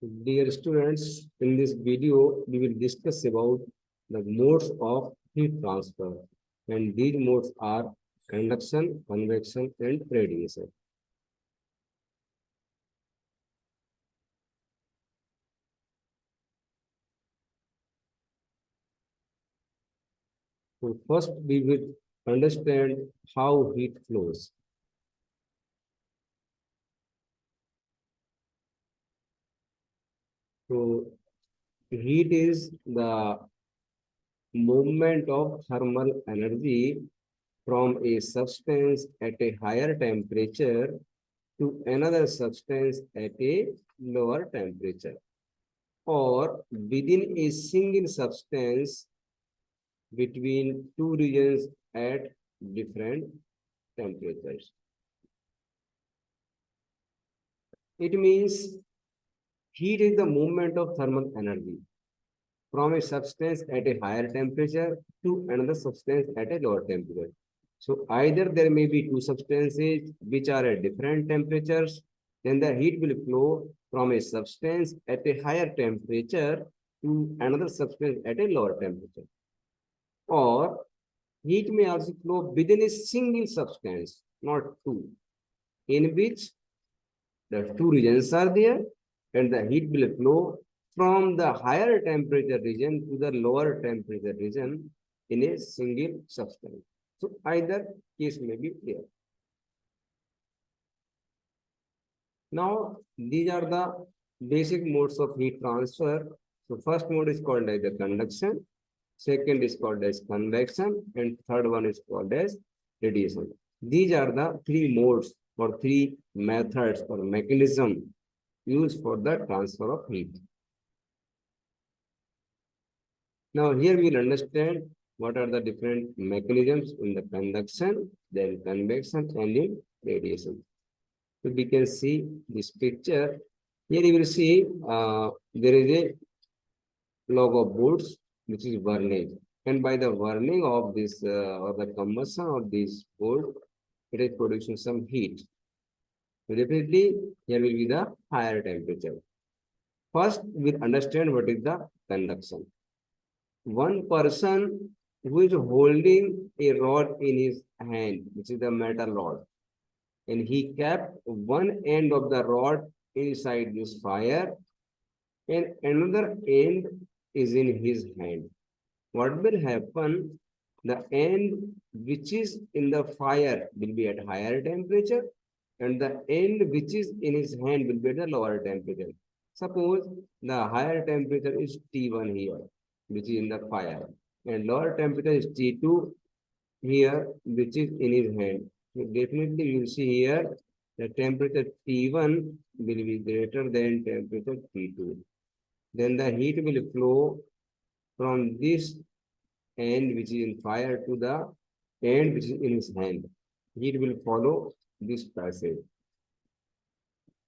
Dear students, in this video, we will discuss about the modes of heat transfer. And these modes are conduction, convection, and radiation. So first, we will understand how heat flows. So heat is the movement of thermal energy from a substance at a higher temperature to another substance at a lower temperature, or within a single substance between two regions at different temperatures. It means heat is the movement of thermal energy from a substance at a higher temperature to another substance at a lower temperature. So either there may be two substances which are at different temperatures, then the heat will flow from a substance at a higher temperature to another substance at a lower temperature. Or heat may also flow within a single substance, not two, in which the two regions are there, and the heat will flow from the higher temperature region to the lower temperature region in a single substance. So either case may be clear. Now, these are the basic modes of heat transfer. So first mode is called as the conduction, second is called as convection, and third one is called as radiation. These are the three modes or three methods or mechanism used for the transfer of heat. Now here we will understand what are the different mechanisms in the conduction, then convection, and in radiation. So we can see this picture. Here you will see there is a log of woods which is burning, and by the burning of this or the combustion of this wood, it is producing some heat. So definitely here will be the higher temperature. First, we understand what is the conduction. One person who is holding a rod in his hand, which is the metal rod, and he kept one end of the rod inside this fire, and another end is in his hand. What will happen? The end which is in the fire will be at higher temperature, and the end which is in his hand will be at a lower temperature. Suppose the higher temperature is T1 here, which is in the fire, and lower temperature is T2 here, which is in his hand. So definitely you will see here the temperature T1 will be greater than temperature T2. Then the heat will flow from this end which is in fire to the end which is in his hand. Heat will follow this passage.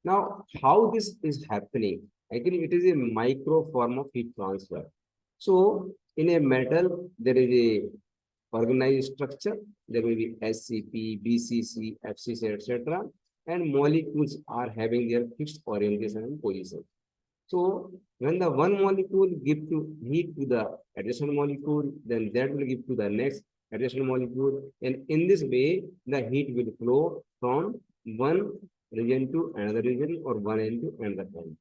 Now, how this is happening? Actually, it is a micro form of heat transfer. So, in a metal, there is a organized structure. There will be SCP, BCC, FCC, etc. And molecules are having their fixed orientation and position. So, when the one molecule gives to heat to the adjacent molecule, then that will give to the next adjacent molecule. And in this way, the heat will flow from one region to another region or one end to another end.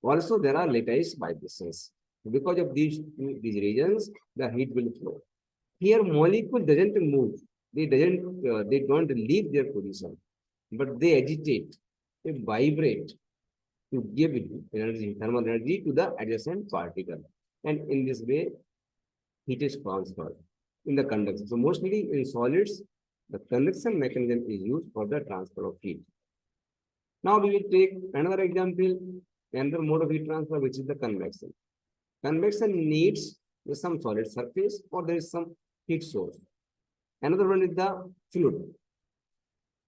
Also, there are lattice vibrations. Because of these regions, the heat will flow. Here, molecule doesn't move. They don't leave their position, but they agitate, they vibrate to give energy, thermal energy to the adjacent particle. And in this way, heat is transferred in the conduction. So mostly in solids, the conduction mechanism is used for the transfer of heat. Now we will take another example, another mode of heat transfer, which is the convection. Convection needs some solid surface or there is some heat source. Another one is the fluid.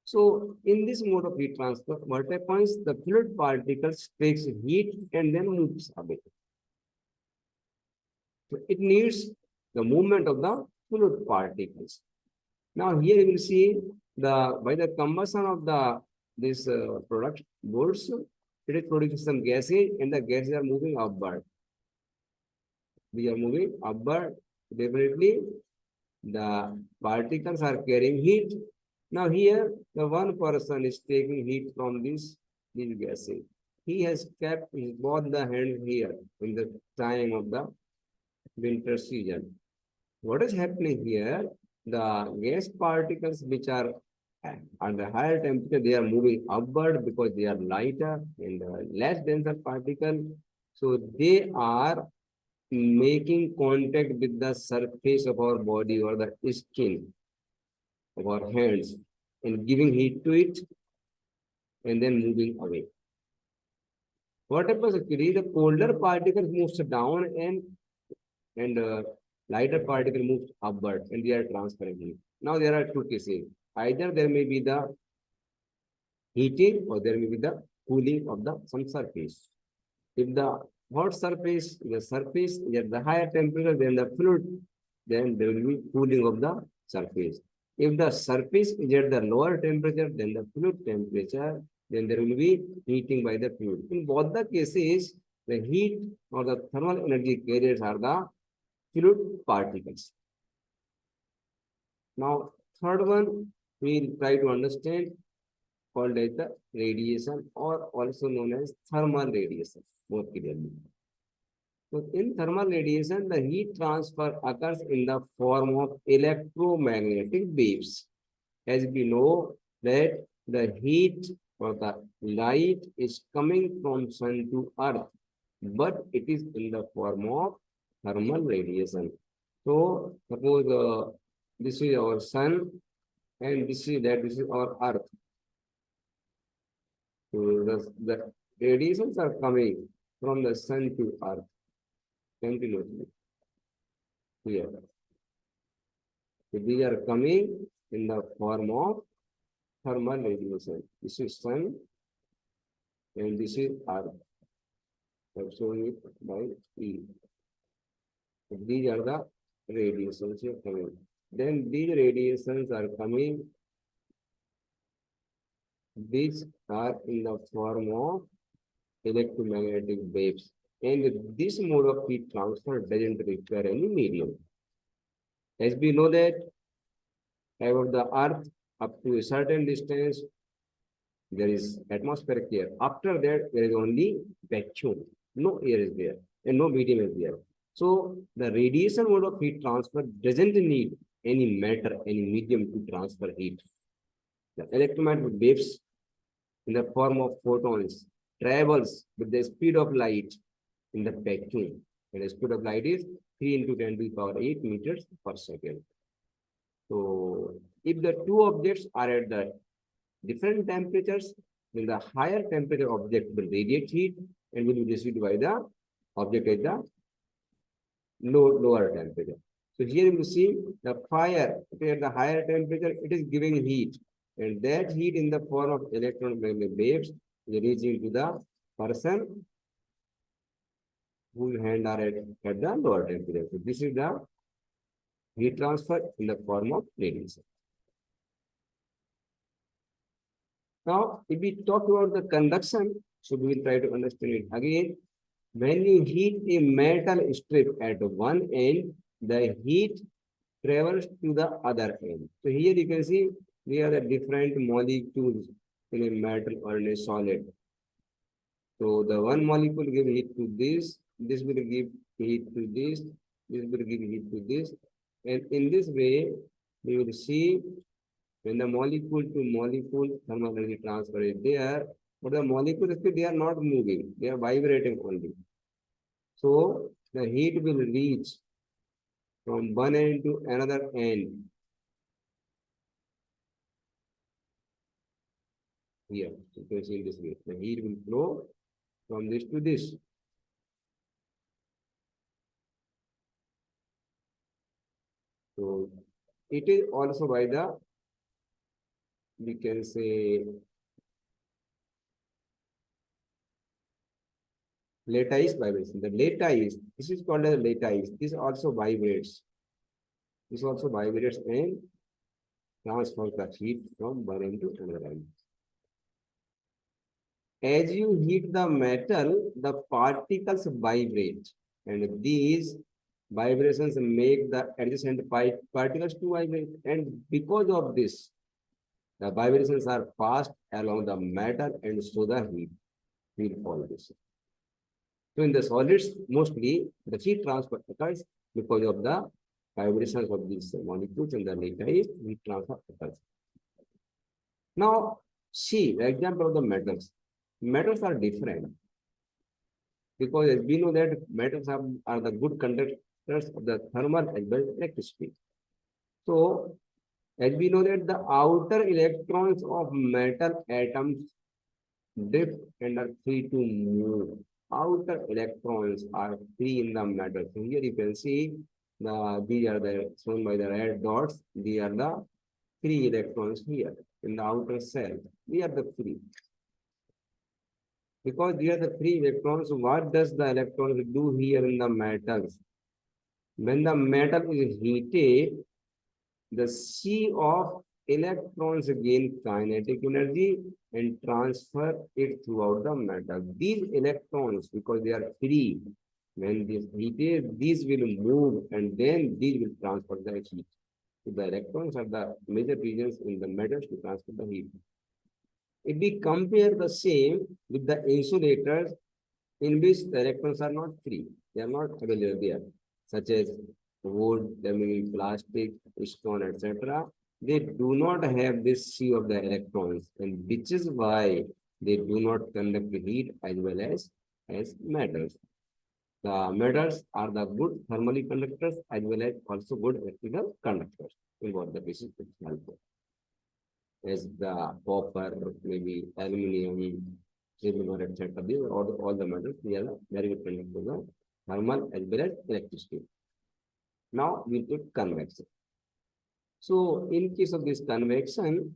So in this mode of heat transfer, what happens? The fluid particles takes heat and then moves away. So it needs the movement of the fluid particles. Now here you will see the by the combustion of the this product goods, It is producing some gases and the gases are moving upward. We are moving upward. Definitely, the particles are carrying heat. Now here, the one person is taking heat from these gases. He has kept his both the hands here in the time of the winter season. What is happening here? The gas particles which are at the higher temperature, they are moving upward because they are lighter and less denser particle. So they are making contact with the surface of our body or the skin of our hands and giving heat to it and then moving away. What happens actually? The colder particles moves down and lighter particle moves upward and they are transferring heat. Now there are two cases. Either there may be the heating or there may be the cooling of the some surface. If the hot surface, the surface is at the higher temperature than the fluid, then there will be cooling of the surface. If the surface is at the lower temperature than the fluid temperature, then there will be heating by the fluid. In both the cases, the heat or the thermal energy carriers are the fluid particles. Now, third one, we will try to understand called as the radiation or also known as thermal radiation more clearly. So in thermal radiation, the heat transfer occurs in the form of electromagnetic waves. As we know that the heat or the light is coming from sun to earth, but it is in the form of thermal radiation. So suppose this is our sun and this is our earth. So the radiations are coming from the sun to earth continuously here. So these are coming in the form of thermal radiation. This is sun and this is earth. I'm showing it by E. So these are the radiations here coming. Then these radiations are coming. These are in the form of electromagnetic waves. And this mode of heat transfer doesn't require any medium. As we know that about the earth up to a certain distance, there is atmospheric air. After that, there is only vacuum. No air is there and no medium is there. So the radiation mode of heat transfer doesn't need any matter, any medium to transfer heat. The electromagnetic waves in the form of photons travels with the speed of light in the vacuum. And the speed of light is 3 into 10 to the power 8 meters per second. So if the two objects are at the different temperatures, then the higher temperature object will radiate heat and will be received by the object at the lower temperature. So here you see the fire at the higher temperature, it is giving heat. And that heat in the form of electromagnetic waves is reaching to the person whose hand are at the lower temperature. So this is the heat transfer in the form of radiation. Now, if we talk about the conduction, so we will try to understand it again. When you heat a metal strip at one end, the heat travels to the other end. So here you can see we have the different molecules in a metal or in a solid. So the one molecule give heat to this will give heat to this will give heat to this. And in this way, we will see when the molecule to molecule thermal energy transfer is there, but the molecules they are not moving, they are vibrating only. So the heat will reach from one end to another end. Here, you can see in this way. The heat will flow from this to this. So it is also by the, we can say, lattice vibration. The lattice, this is called as lattice. This also vibrates. This also vibrates and transfers the heat from one end to another end. As you heat the metal, the particles vibrate, and these vibrations make the adjacent particles to vibrate. And because of this, the vibrations are passed along the metal, and so the heat will follow this. So in the solids, mostly the heat transfer occurs because of the vibrations of these molecules, and the later is heat transfer occurs. Now, see the example of the metals. Metals are different because as we know that metals are the good conductors of the thermal as well as electricity. So, as we know that the outer electrons of metal atoms drift and are free to move. Outer electrons are free in the metal. So here you can see these are the shown by the red dots. These are the free electrons here in the outer shell. These are the free. Because these are the free electrons, what does the electrons do here in the metals? When the metal is heated, the sea of electrons gain kinetic energy and transfer it throughout the metal. These electrons, because they are free, when this heated, these will move and then these will transfer the heat. So the electrons are the major regions in the metals to transfer the heat. If we compare the same with the insulators in which the electrons are not free, they are not available there, such as wood, plastic, stone, etc. They do not have this sea of the electrons, and which is why they do not conduct heat as well as metals. The metals are the good thermally conductors as well as also good electrical conductors in what the cases helpful as the copper, maybe aluminum, silver, etc. These are all the metals. They are very good conductors of thermal as well as electricity. Now we take convection. So in case of this convection,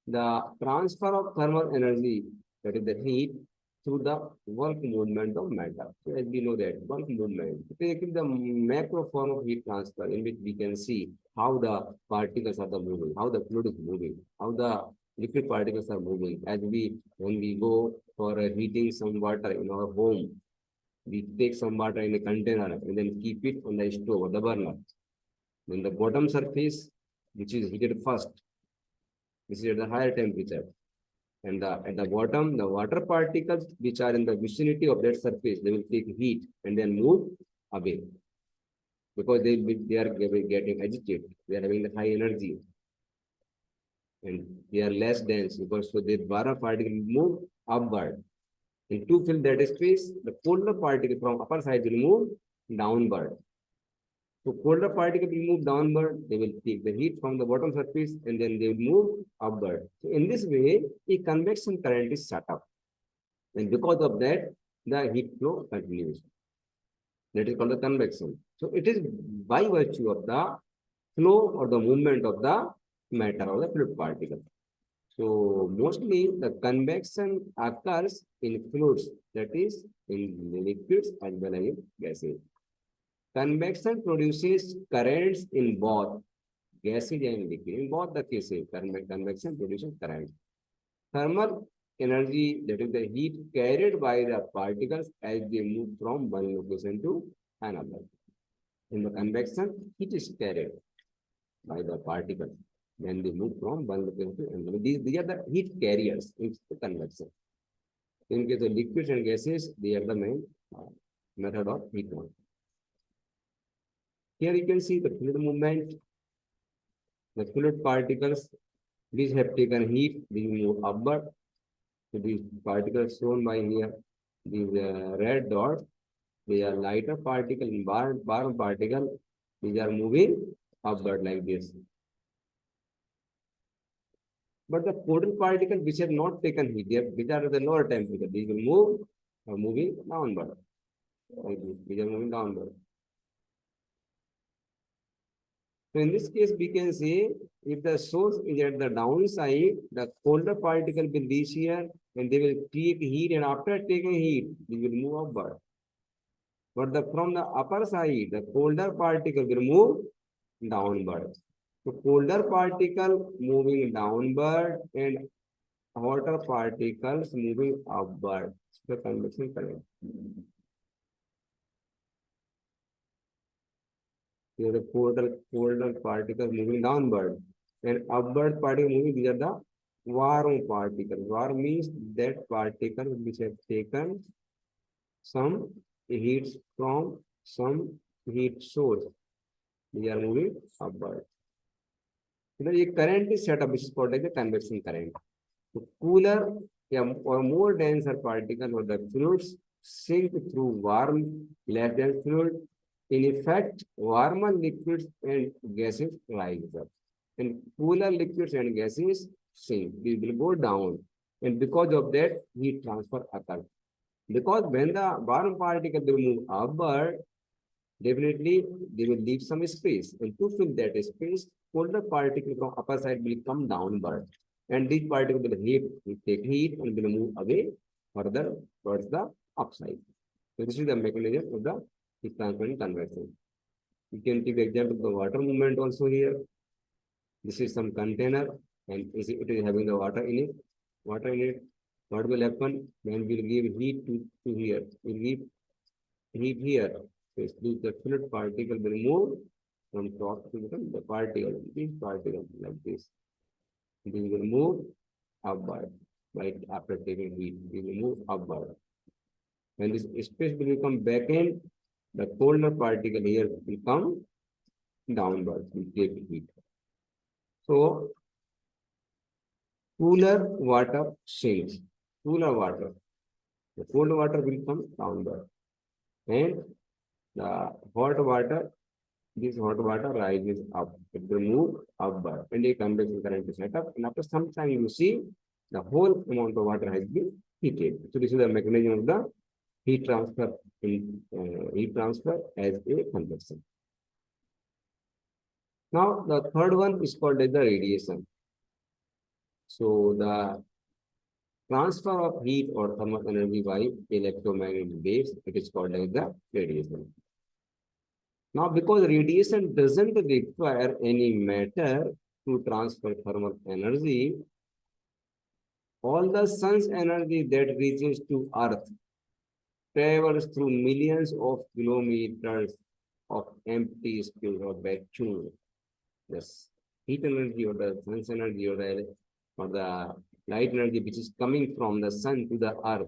the transfer of thermal energy, that is the heat, through the work movement of matter. So as we know that work movement, it is the macro form of heat transfer in which we can see how the particles are moving, how the fluid is moving, how the liquid particles are moving. When we go for heating some water in our home, we take some water in a container and then keep it on the stove or the burner. Then the bottom surface, which is heated first, this is at the higher temperature. And at the bottom, the water particles which are in the vicinity of that surface, they will take heat and then move away because they are getting agitated. They are having the high energy and they are less dense because so the water particle will move upward. And to fill that space, the colder particle from upper side will move downward. So colder particle will move downward, they will take the heat from the bottom surface and then they will move upward. So in this way, a convection current is set up. And because of that, the heat flow continues. That is called the convection. So it is by virtue of the flow or the movement of the matter or the fluid particle. So mostly the convection occurs in fluids, that is in liquids as well as in gases. Convection produces currents in both gases and liquid. In both the cases, convection produces current. Thermal energy, that is the heat carried by the particles as they move from one location to another. In the convection, heat is carried by the particles when they move from one location to another. These are the heat carriers in the convection. In case of liquids and gases, they are the main method of heat transfer. Here you can see the fluid movement. The fluid particles which have taken heat will move upward. So these particles shown by here, these red dots, they are lighter particle and warm particle. These are moving upward like this. But the colder particle which have not taken heat, which are the lower temperature, these will move moving downward. Like this. These are moving downward. So in this case, we can say if the source is at the downside, the colder particle will reach here and they will take heat, and after taking heat, they will move upward. But from the upper side, the colder particle will move downward. So colder particle moving downward and water particles moving upward. The convection current. Here the colder particles moving downward and upward particle moving. These are the warm particles. Warm means that particles which have taken some heat from some heat source. They are moving upward. A current is set up, which is called as the convection current. So cooler or more denser particles or the fluids sink through warm, less dense fluid. In effect, warmer liquids and gases rise up. And cooler liquids and gases sink. They will go down. And because of that, heat transfer occurs. Because when the warm particle will move upward, definitely they will leave some space. And to fill that space, colder particle from upper side will come downward. And this particle will take heat and will move away further towards the upside. So this is the mechanism of the heat transfer and convection. You can take the example of the water movement also here. This is some container and it is having the water in it. Water in it. What will happen when we will give heat to here? We will give heat here. So the fluid particle will move from top to the particle. This particle like this. It will move upward. Right after taking heat, it will move upward. When this space will come back in, the colder particle here will come downward. We take heat. So cooler water sinks. Cooler water. The cold water will come downward. And the hot water, this hot water rises up. It will move upward. And a convection current is set up. And after some time, you see the whole amount of water has been heated. So this is the mechanism of the heat transfer as a convection. Now the third one is called as the radiation. So the transfer of heat or thermal energy by electromagnetic waves, it is called as the radiation. Now, because radiation doesn't require any matter to transfer thermal energy, all the sun's energy that reaches to Earth travels through millions of kilometers of empty space or vacuum. Yes, heat energy or the sun's energy or the light energy which is coming from the sun to the earth,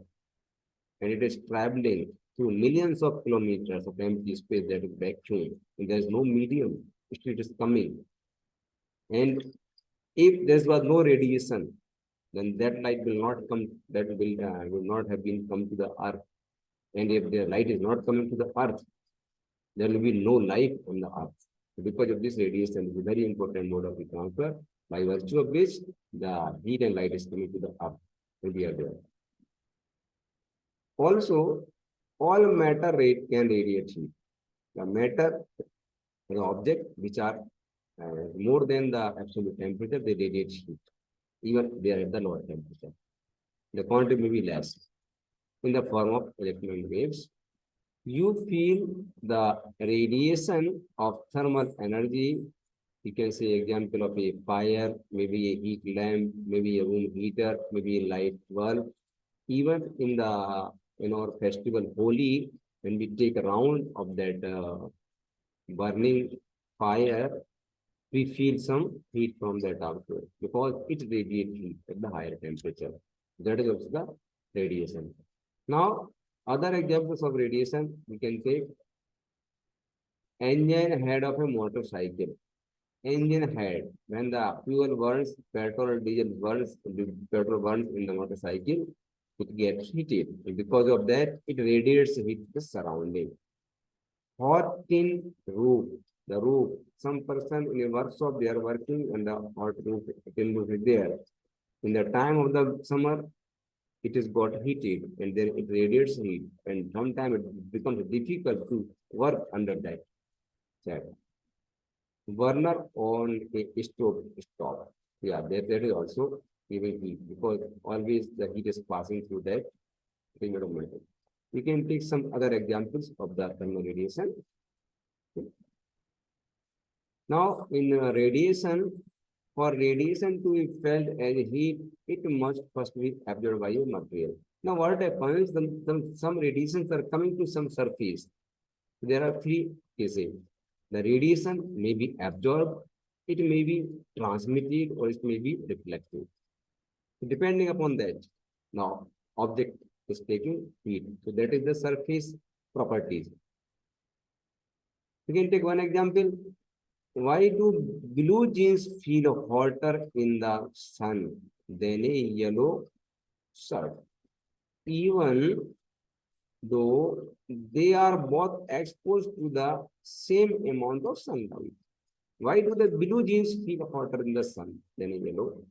and it is traveling through millions of kilometers of empty space that is vacuum. And there is no medium, it is coming. And if there was no radiation, then that light will not come, that will not have been come to the earth. And if the light is not coming to the earth, there will be no life on the earth. Because of this, radiation is a very important mode of heat transfer, by virtue of which the heat and light is coming to the earth. We are there. Also, all matter rate can radiate heat. The matter, the object which are more than the absolute temperature, they radiate heat, even they are at the lower temperature. The quantity may be less in the form of electromagnetic waves. You feel the radiation of thermal energy. You can say example of a fire, maybe a heat lamp, maybe a room heater, maybe a light bulb. Even in our festival Holi, when we take a round of that burning fire, we feel some heat from that also because it radiates heat at the higher temperature. That is also the radiation. Now, other examples of radiation, we can take engine head of a motorcycle. Engine head, when the fuel burns, petrol or diesel burns, petrol burns in the motorcycle, it gets heated. And because of that, it radiates heat to the surrounding. Hot tin roof, the roof, some person in a workshop, they are working and the hot roof, tin roof is there. In the time of the summer, it is got heated and then it radiates heat, and sometimes it becomes difficult to work under that. Burner on a stove. Yeah, that is also giving heat because always the heat is passing through that thing of metal. We can take some other examples of the thermal radiation. Now, in radiation, For radiation to be felt as heat, it must first be absorbed by a material. Now, what happens? Some radiations are coming to some surface. There are three cases. The radiation may be absorbed, it may be transmitted, or it may be reflected. Depending upon that, now object is taking heat. So that is the surface properties. We can take one example. Why do blue jeans feel hotter in the sun than a yellow shirt? Even though they are both exposed to the same amount of sunlight. Why do the blue jeans feel hotter in the sun than a yellow?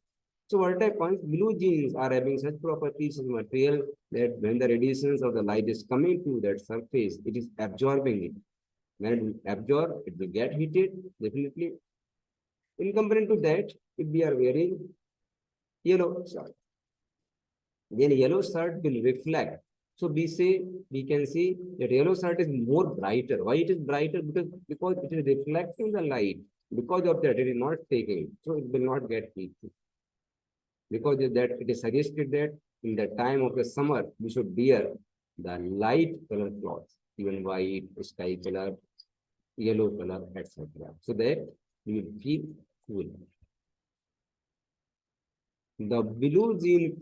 So what happens? Blue jeans are having such properties of material that when the radiations of the light is coming to that surface, it is absorbing it. When it will absorb, it will get heated, definitely. In comparison to that, if we are wearing yellow shirt, then yellow shirt will reflect. So we can see that yellow shirt is more brighter. Why it is brighter? Because it is reflecting the light. Because of that, it is not taking, so it will not get heat. Because of that, it is suggested that in the time of the summer, we should wear the light color clothes, even white, sky color, yellow color, etc. So that we will feel cool. The blue jean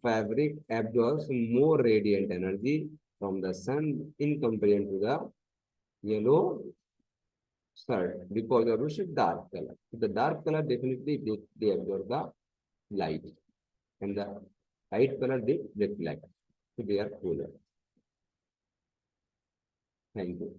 fabric absorbs more radiant energy from the sun in comparison to the yellow shirt because of its dark color. The dark color definitely they absorb the light, and the light color they reflect. So they are cooler. Thank you.